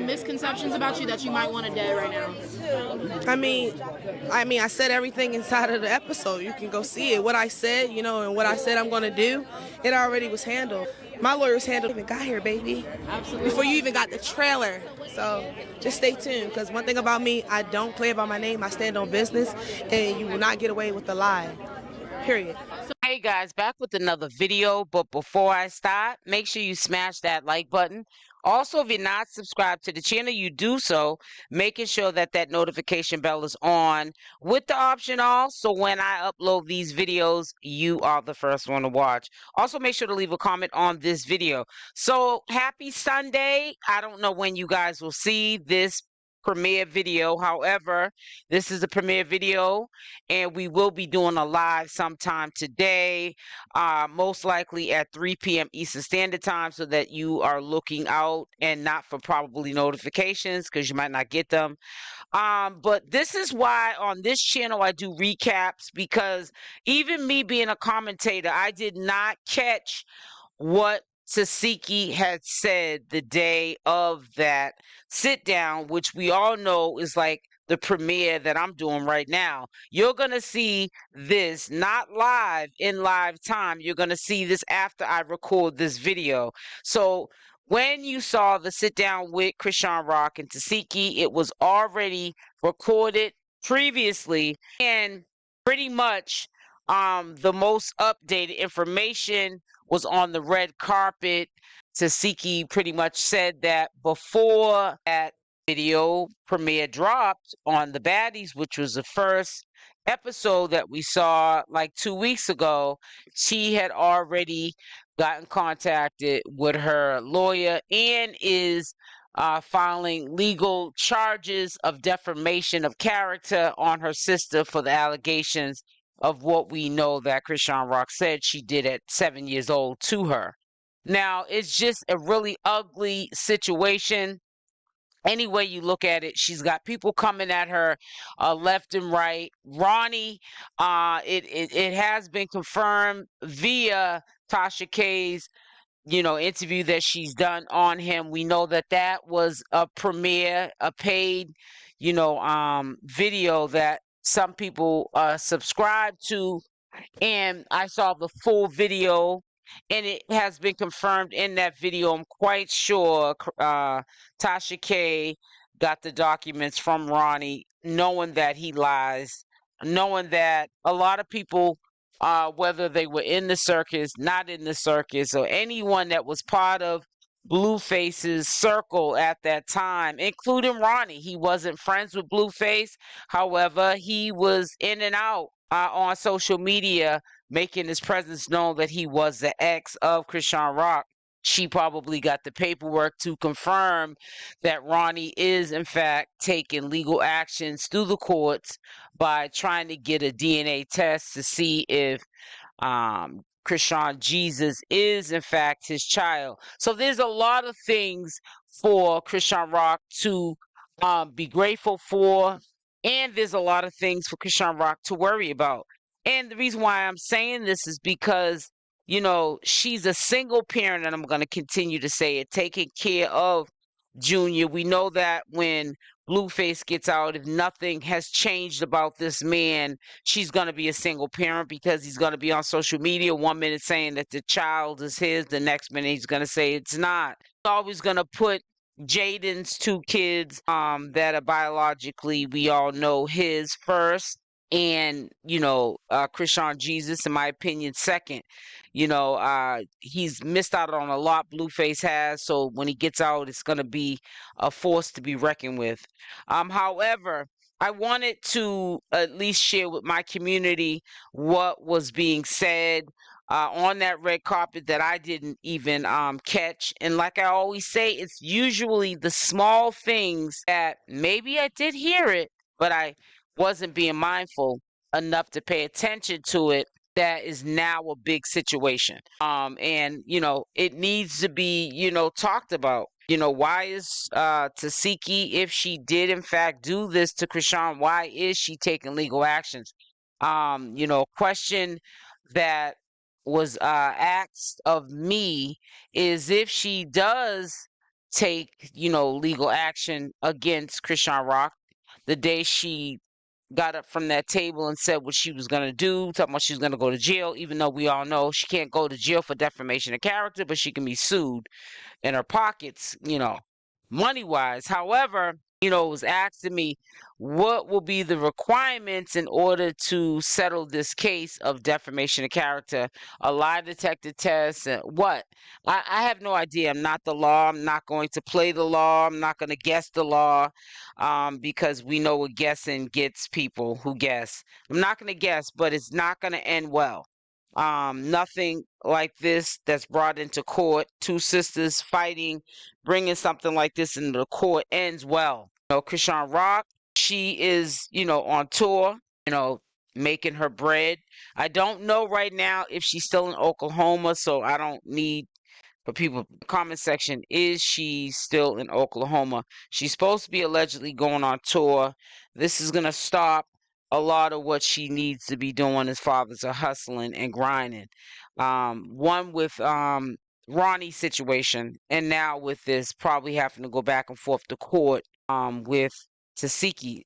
misconceptions about you that you might want to dead right now? I mean, I said everything inside of the episode. You can go see it. What I said, and what I said I'm going to do, it already was handled. My lawyers handled it. Even got here, baby. Absolutely. Before you even got the trailer. So just stay tuned, because one thing about me, I don't play about my name. I stand on business, and you will not get away with the lie. Period. Hey guys, back with another video, but before I start, make sure you smash that like button. Also, if you're not subscribed to the channel, you do so, making sure that that notification bell is on with the option all, so when I upload these videos, you are the first one to watch. Also, make sure to leave a comment on this video. So, happy Sunday. I don't know when you guys will see this premiere video. However, this is a premiere video, and we will be doing a live sometime today, most likely at 3 p.m. Eastern Standard Time, so that you are looking out and not for probably notifications, because you might not get them. But this is why on this channel I do recaps, because even me being a commentator, I did not catch what Tesehki had said the day of that sit down, which we all know is like the premiere that I'm doing right now. You're going to see this not live in live time. You're going to see this after I record this video. So when you saw the sit down with Chriseanrock and Tesehki, it was already recorded previously, and pretty much the most updated information was on the red carpet. Tesehki pretty much said that before that video premiere dropped on the Baddies, which was the first episode that we saw like 2 weeks ago, she had already gotten contacted with her lawyer and is filing legal charges of defamation of character on her sister for the allegations of what we know that Chriseanrock said she did at 7 years old to her. Now, it's just a really ugly situation. Any way you look at it, she's got people coming at her left and right. Ronnie, it has been confirmed via Tasha K's interview that she's done on him. We know that that was a premiere, a paid, video that some people subscribe to, and I saw the full video, and it has been confirmed in that video. I'm quite sure Tasha K got the documents from Ronnie, knowing that he lies, knowing that a lot of people, whether they were in the circus, not in the circus, or anyone that was part of Blueface's circle at that time, including Ronnie. He wasn't friends with Blueface. However, he was in and out on social media, making his presence known that he was the ex of Chriseanrock. She probably got the paperwork to confirm that Ronnie is, in fact, taking legal actions through the courts by trying to get a DNA test to see if 𝗪𝗔𝗧𝗖𝗛 is, in fact, his child. So there's a lot of things for Chriseanrock to be grateful for, and there's a lot of things for Chriseanrock to worry about. And the reason why I'm saying this is because, she's a single parent, and I'm going to continue to say it, taking care of Junior. We know that when Blueface gets out, if nothing has changed about this man, she's going to be a single parent, because he's going to be on social media 1 minute saying that the child is his, the next minute he's going to say it's not. He's always going to put Jaden's 2 kids that are biologically, we all know, his first, and 𝗪𝗔𝗧𝗖𝗛, in my opinion, second. He's missed out on a lot, Blueface has, so when he gets out, it's going to be a force to be reckoned with. However, I wanted to at least share with my community what was being said on that red carpet that I didn't even catch. And like I always say, it's usually the small things that maybe I did hear it, but I wasn't being mindful enough to pay attention to it, that is now a big situation. And it needs to be, talked about. Why is Tesehki, if she did in fact do this to Chrisean, why is she taking legal actions? Question that was asked of me is, if she does take, legal action against Chriseanrock. The day she got up from that table and said what she was going to do, talking about she was going to go to jail, even though we all know she can't go to jail for defamation of character, but she can be sued in her pockets, money wise. However, was asking me what will be the requirements in order to settle this case of defamation of character, a lie detector test, and what. I have no idea. I'm not the law. I'm not going to play the law. I'm not going to guess the law, because we know what guessing gets people who guess. I'm not going to guess, but it's not going to end well. Nothing like this that's brought into court, two sisters fighting, bringing something like this into the court ends well. Chriseanrock, she is, on tour, making her bread. I don't know right now if she's still in Oklahoma, so I don't need for people. Comment section, is she still in Oklahoma? She's supposed to be allegedly going on tour. This is gonna stop a lot of what she needs to be doing as far as hustling and grinding. One with Ronnie's situation, and now with this probably having to go back and forth to court with Tesehki.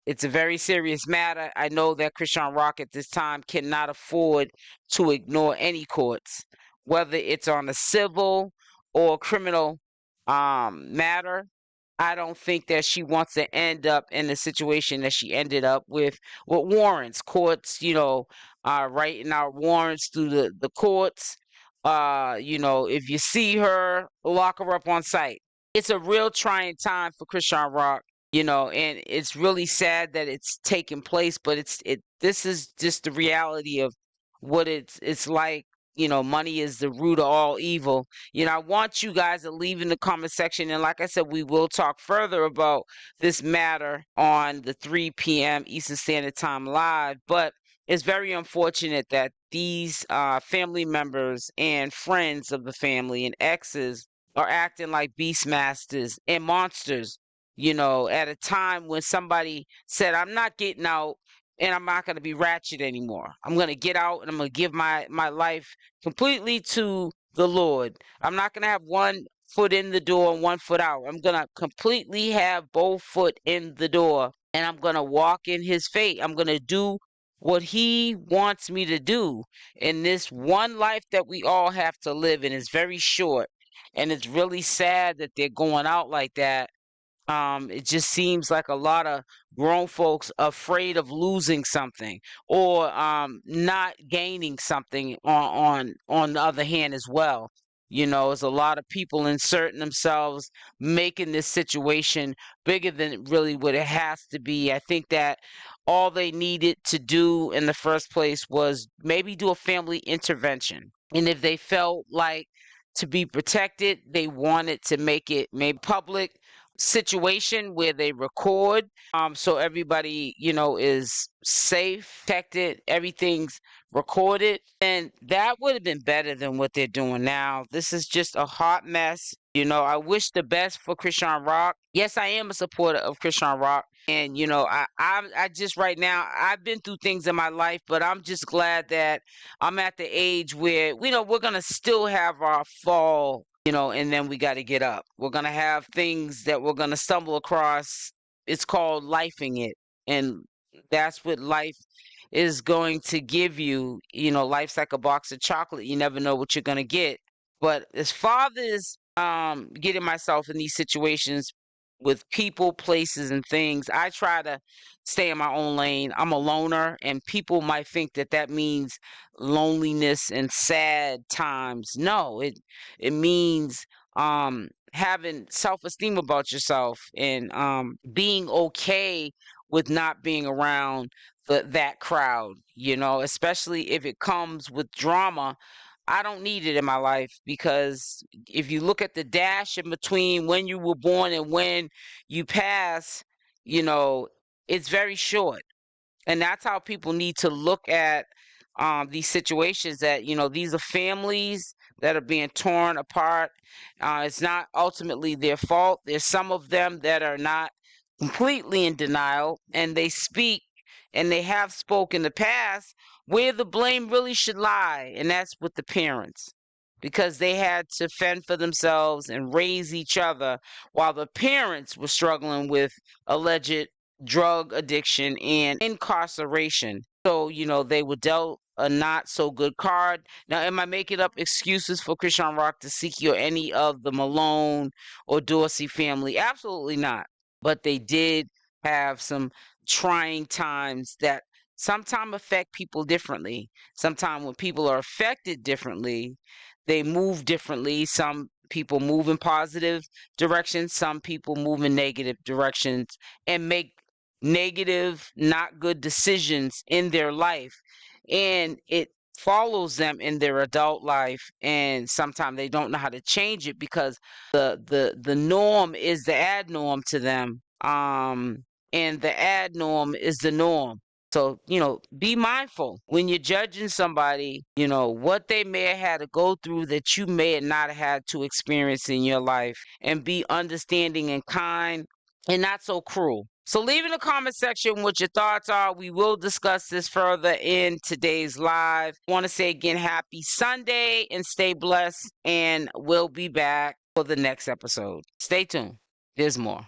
It's a very serious matter. I know that Chriseanrock at this time cannot afford to ignore any courts, whether it's on a civil or criminal matter. I don't think that she wants to end up in the situation that she ended up with warrants. Courts, writing out warrants through the courts. If you see her, lock her up on sight. It's a real trying time for Chriseanrock, and it's really sad that it's taking place, but this is just the reality of what it's like. Money is the root of all evil. I want you guys to leave in the comment section, and like I said, we will talk further about this matter on the 3 p.m. Eastern Standard Time live, but it's very unfortunate that these family members and friends of the family and exes are acting like beastmasters and monsters, at a time when somebody said, I'm not getting out and I'm not going to be ratchet anymore. I'm going to get out and I'm going to give my life completely to the Lord. I'm not going to have one foot in the door and one foot out. I'm going to completely have both foot in the door, and I'm going to walk in his fate. I'm going to do what he wants me to do in this one life that we all have to live, and it's very short. And it's really sad that they're going out like that. It just seems like a lot of grown folks afraid of losing something, or not gaining something on the other hand as well. There's a lot of people inserting themselves, making this situation bigger than really what it has to be. I think that all they needed to do in the first place was maybe do a family intervention. And if they felt like to be protected, they wanted to make it maybe public situation where they record, so everybody is safe, protected, everything's recorded, and that would have been better than what they're doing now. This is just a hot mess. I wish the best for Chriseanrock. Yes, I am a supporter of Chriseanrock, and I just right now, I've been through things in my life, but I'm just glad that I'm at the age where we're gonna still have our fall, and then we got to get up. We're going to have things that we're going to stumble across. It's called lifing it. And that's what life is going to give you. Life's like a box of chocolate. You never know what you're going to get. But as far as getting myself in these situations with people, places, and things, I try to stay in my own lane. I'm a loner, and people might think that means loneliness and sad times. No, it means having self-esteem about yourself, and being okay with not being around that crowd, especially if it comes with drama. I don't need it in my life, because if you look at the dash in between when you were born and when you pass, it's very short. And that's how people need to look at these situations, that, these are families that are being torn apart. It's not ultimately their fault. There's some of them that are not completely in denial, and they speak, and they have spoken in the past where the blame really should lie, and that's with the parents. because they had to fend for themselves and raise each other while the parents were struggling with alleged drug addiction and incarceration. So, they were dealt a not so good card. Now, am I making up excuses for Chriseanrock, Tesehki, or any of the Malone or Dorsey family? Absolutely not. But they did have some trying times that sometimes affect people differently. Sometimes when people are affected differently, they move differently. Some people move in positive directions, some people move in negative directions and make negative, not good decisions in their life. And it follows them in their adult life, and sometimes they don't know how to change it because the norm is the ad norm to them, and the ad norm is the norm. So, be mindful when you're judging somebody, what they may have had to go through that you may have not had to experience in your life, and be understanding and kind and not so cruel. So leave in the comment section what your thoughts are. We will discuss this further in today's live. I want to say again, happy Sunday and stay blessed, and we'll be back for the next episode. Stay tuned. There's more.